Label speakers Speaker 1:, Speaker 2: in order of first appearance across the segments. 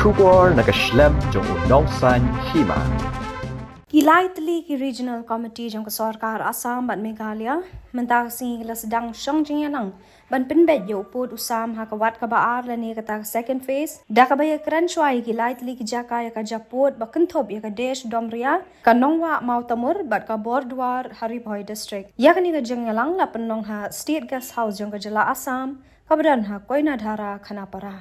Speaker 1: Shubor nakaslem jong unong san hima.
Speaker 2: Gilaitli ki regional committee jong sarkar Assam ban Meghalaya mentang sing la sedang Shangjinganang ban pinbet yo pod usam hakawat ka baar la ne kata second phase da ka baya kran chwai gilaitli ki jaka ya ka japod ba kanthob ya ka desh domria kanongwa mautamur bat ka bordwar haribhoi district ya ka ni ka jingyalang la penong ha state guest house jong ka jala Assam kabran ha koina dhara khanapara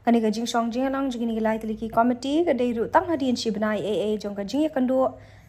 Speaker 2: kani ka jing Shangjinganang jing gilaitli ki committee ka deiru tang hadin shibnai aa jong ka jing ya kando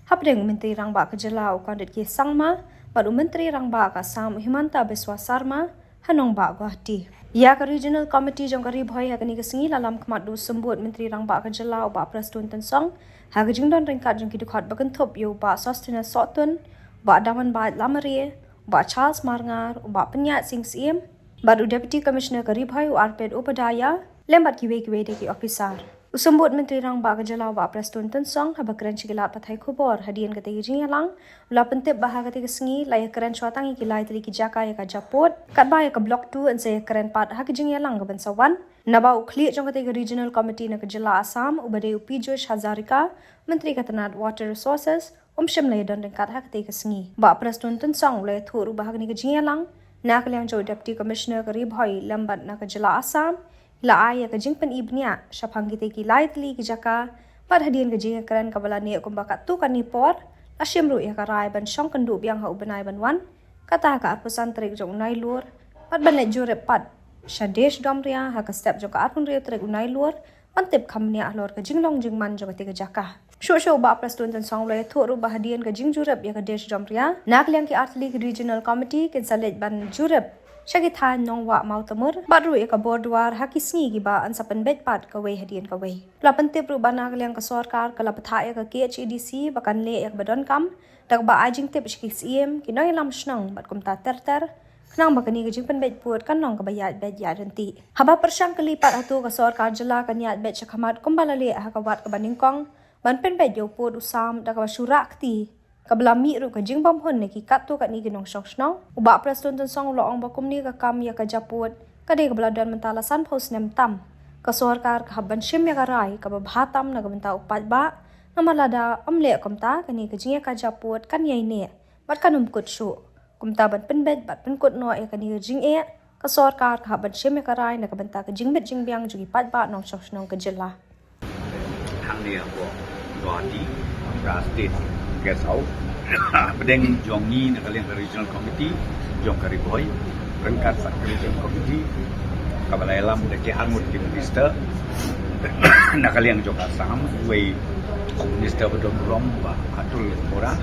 Speaker 2: Hapdeng Menteri Rangba ke Jelau Kandit Ki Sangma, Baru Menteri Rangba ke Assam Himanta Biswa Sarma, Hanong Ba Guwahati. Ya ke Regional Committee jong karib hoi hakani ke sengi dalam kemadu sembut Menteri Rangba ke Jelau Ba Prestun Tan Song, hak jingdon ringkat jong kidukhat bakentop yo Ba Sostena Sotun, Ba Daman Ba Lamari, Ba Charles Marngar, Ba Penyat Sing Siem, Baru Deputy Commissioner karib hoi Arped Upadaya, lembat kiwe-kiwe deki officer. Usambut Menteri Rangba ke Jelau Ba Prestun Tan Song haba keren cigilat pathai khubor hadian kate gijing yalang ula pentip bah kate kesengi laya keren chuatangi kilai teli ki jaka ya ka japot kat ba ya ka block 2 an saya keren pat ha gijing yalang ka bansawan naba ukli jong kate regional committee na ke Jela Assam ubade upi Josh Hazarika Menteri Katanat Water Resources shim laya don kat ha kate kesengi Ba Prestun Tan Song laya thuru bah ni gijing yalang na kaliang jo deputy commissioner karib hoi lambat na ke Jela Assam la aya ka jingpen ibnia syapang kita ki lightly ki jaka pad hadian ka jinga keren kabala ne ko bakat tu kan ni por asyamru ya ka rai ban shong kandu biang ha ubenai ban wan kata ka apusan trik jong nai lur pad ban le jure pad shadesh domria ha ka step jong ka apun re trik nai lur pantip khamnia lor ka jinglong jingman jong ka jaka sho ba Prestun Tan Song le thoru ba hadian ka jing jurep ya ka desh domria nak liang ki artli regional committee ken salet ban jurep Syagithan nongwa mautamur baru eka bordwar hakisngi giba ansa penbet pat kawe hadian kawe la pentip rubana kaliang ka sarkar kala patha ka KHEDC bakan le ek badon kam dak ba ajing tip SKCM kinoy lam snang bat kumta terter knang bakani ka jing penbet put kan nong ka bayat bet ya renti haba persyang kalipat atu ka sarkar jela kaniat bet syakamat kumbalale hakawat ka baningkong ban penbet yo put usam dak ba syurakti Kabla mi ru ka jing bam hon ne ki kat tu kat ni ginong shok snong uba Prestun Tan Song loong bakum ni ka kam ya ka japut ka de kabla dan mentala san pos nem tam ka sarkar ka haban shim ya ka rai ka bhatam na ka benta upat ba namalada amle kamta ka ni ka jing ya ka japut kan yai ne bat kanum kut shu kumta ban penbet bat pen kut no ya ka ni ka jing e ka sarkar ka haban shim ya ka rai na ka benta ka jing bet jing biang jugi pat ba nong shok snong ka jela
Speaker 3: hang ni ko Guwahati State guest house bedeng jong ni na kalian regional committee jong kariboy rengkat sak regional committee kabala elam de ke angut di minister na kalian jong Assam we minister bedong rom ba atul ora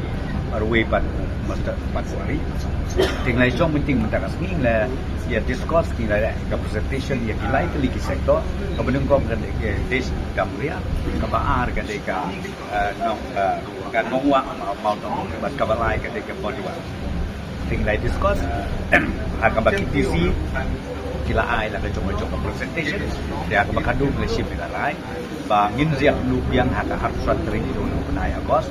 Speaker 3: arwe pat master patwari tinglai jong penting mentakas ni la ya discuss ni la ka presentation ya kilai ke liki sektor kabedeng kom kan ke des damria ka baar ka de ka no kan mongwa mau tong bat kabalai ka de ka bodwa tinglai discuss ha ka bakitisi kila ai la ka jong presentation dia ka bakadu leadership ni lai ba ngin riak lu biang ha ka harsan tering itu penai agos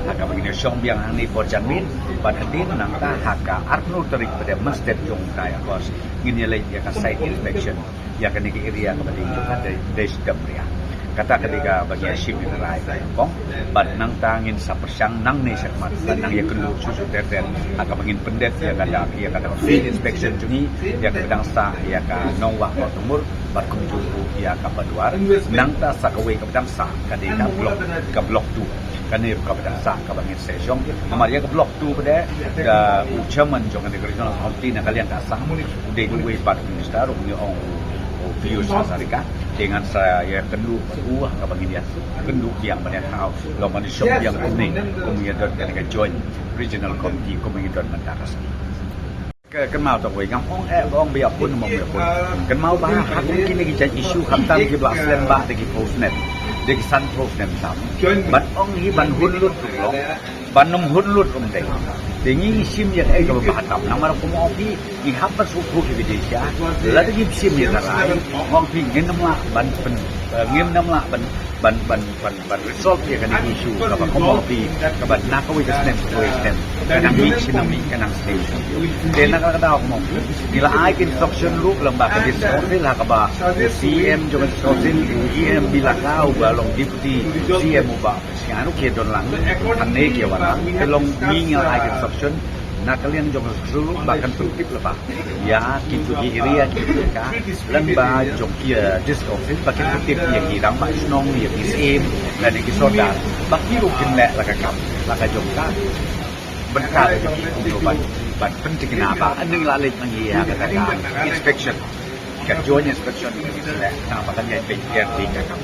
Speaker 3: ha ka begini syong biang ni porjanmin ban hadin nang ta ha ka arnu terik pada masjid jong kai agos ngin ya lai ya ka site inspection ya ka ni area ka bading ada des damria kata ketika bagi asyik ni rai kong ban nang tangin sa persyang nang ni sakmat ban nang ya kelu susu terter ha ka begin pendet ya kada field inspection juni ya ka bedang sa ya ka nongwa ko tumur bat kumju ya ka paduar nang ta sa kawe ka bedang sa kadika blok 2 kani ka bedang sa ka bangin session namar ya ka blok 2 pada chairman jong ni regional committee na kalian ta sa de we bat minister ni ong Pius Hazarika dengan saya kendu uah ka bangin dia kendu yang banyak tahu lo manusia yang kuning kemudian dengan join regional committee kemudian mentakas kan mau tak ngam ong ong bia pun mong bia pun kan mau bah hak mungkin lagi jadi isu khamtam ki bak slen ba de ki postnet de ki san postnet tam ban ong hi ban hunlut lo ban nom hunlut om de tingi sim ya ka ba tam namar ko mo pi ihap masuk ke Indonesia lalu dia sim dia salah ngong ping ngin namla ban pen ngim namla ban resolve dia kan isu ka commodity ka ban nak we ka stem kanang beach nami kanang station then nakakadaw mo nila ay construction loop lembaga diskonsil ha ka ba CM juga diskonsil EM bilakau balong deputy CM ba siano ke don lang anne ke wala long minga ay construction na kalian jong sulu bahkan tutup lepas ya gitu area gitu ka lemba jong kia diskonsil pakai tutup yang hirang pak snong yang isim dan yang soda baki rukin lek laka jong ka berkah untuk ban penting kenapa aneng lalit mangia katakan inspection kerjanya inspection ini lek kenapa kan ya PRT ka